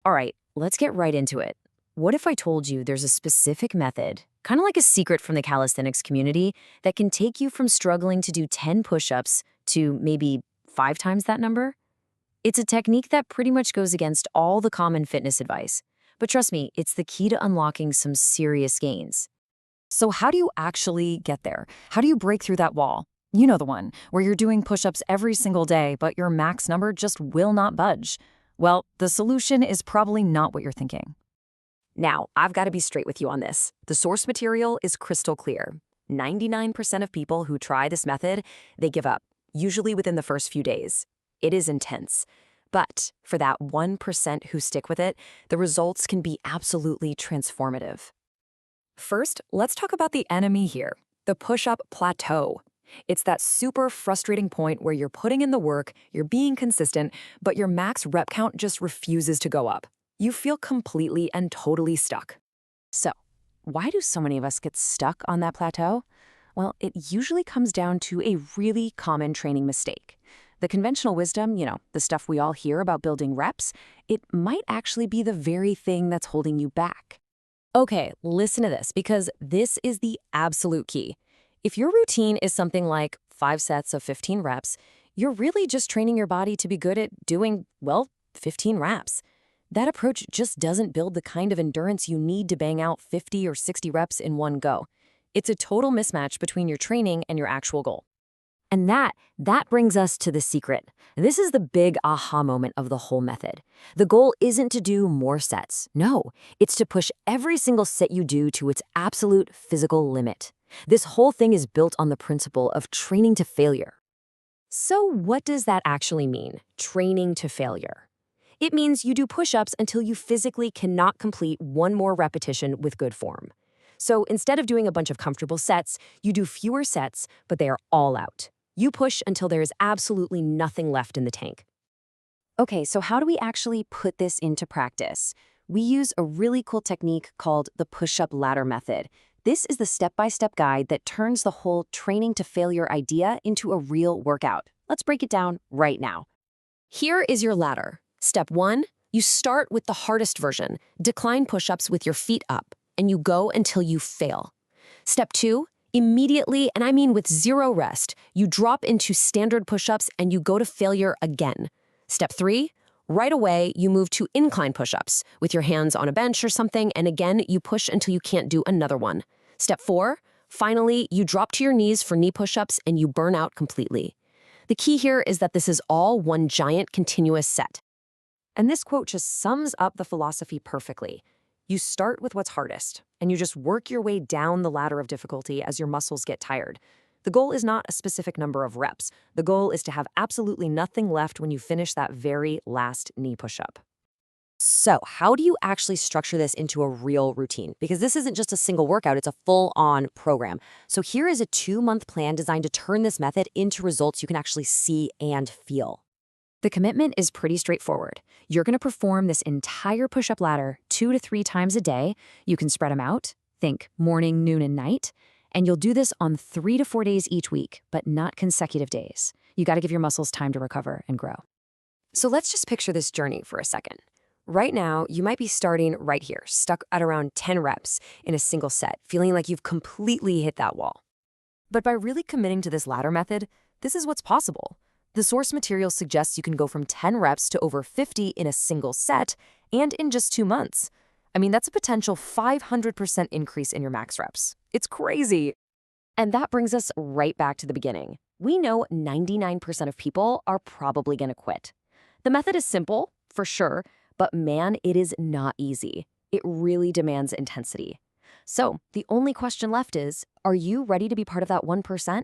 All right, let's get right into it. What if I told you there's a specific method, kind of like a secret from the calisthenics community, that can take you from struggling to do 10 push ups to maybe 5 times that number? It's a technique that pretty much goes against all the common fitness advice. But trust me, it's the key to unlocking some serious gains. So, how do you actually get there? How do you break through that wall? You know the one, where you're doing push ups every single day, but your max number just will not budge. Well, the solution is probably not what you're thinking. Now, I've got to be straight with you on this. The source material is crystal clear. 99% of people who try this method, they give up, usually within the first few days. It is intense. But for that 1% who stick with it, the results can be absolutely transformative. First, let's talk about the enemy here, the push-up plateau. It's that super frustrating point where you're putting in the work, you're being consistent, but your max rep count just refuses to go up. You feel completely and totally stuck. So, why do so many of us get stuck on that plateau? Well, it usually comes down to a really common training mistake. The conventional wisdom, the stuff we all hear about building reps, it might actually be the very thing that's holding you back. Okay, listen to this because this is the absolute key. If your routine is something like 5 sets of 15 reps, you're really just training your body to be good at doing, well, 15 reps. That approach just doesn't build the kind of endurance you need to bang out 50 or 60 reps in one go. It's a total mismatch between your training and your actual goal. And that brings us to the secret. This is the big aha moment of the whole method. The goal isn't to do more sets. No, it's to push every single set you do to its absolute physical limit. This whole thing is built on the principle of training to failure. So what does that actually mean, training to failure? It means you do push-ups until you physically cannot complete one more repetition with good form. So instead of doing a bunch of comfortable sets, you do fewer sets, but they are all out. You push until there is absolutely nothing left in the tank. Okay, so how do we actually put this into practice? We use a really cool technique called the push-up ladder method. This is the step-by-step guide that turns the whole training to failure idea into a real workout. Let's break it down right now. Here is your ladder. Step 1, you start with the hardest version, decline push-ups with your feet up, and you go until you fail. Step 2, immediately, and I mean with zero rest, you drop into standard push-ups and you go to failure again. Step 3, right away, you move to incline push-ups with your hands on a bench or something, and again, you push until you can't do another one. Step 4, finally, you drop to your knees for knee push-ups and you burn out completely. The key here is that this is all one giant continuous set. And this quote just sums up the philosophy perfectly. You start with what's hardest, and you just work your way down the ladder of difficulty as your muscles get tired. The goal is not a specific number of reps. The goal is to have absolutely nothing left when you finish that very last knee push-up. So, how do you actually structure this into a real routine? Because this isn't just a single workout, it's a full-on program. So here is a 2-month plan designed to turn this method into results you can actually see and feel. The commitment is pretty straightforward. You're going to perform this entire push-up ladder 2 to 3 times a day. You can spread them out, think morning, noon, and night. And you'll do this on 3 to 4 days each week, but not consecutive days. You got to give your muscles time to recover and grow. So let's just picture this journey for a second. Right now, you might be starting right here, stuck at around 10 reps in a single set, feeling like you've completely hit that wall. But by really committing to this ladder method, this is what's possible. The source material suggests you can go from 10 reps to over 50 in a single set, and in just 2 months. I mean, that's a potential 500% increase in your max reps. It's crazy. And that brings us right back to the beginning. We know 99% of people are probably going to quit. The method is simple, for sure, but man, it is not easy. It really demands intensity. So the only question left is, are you ready to be part of that 1%?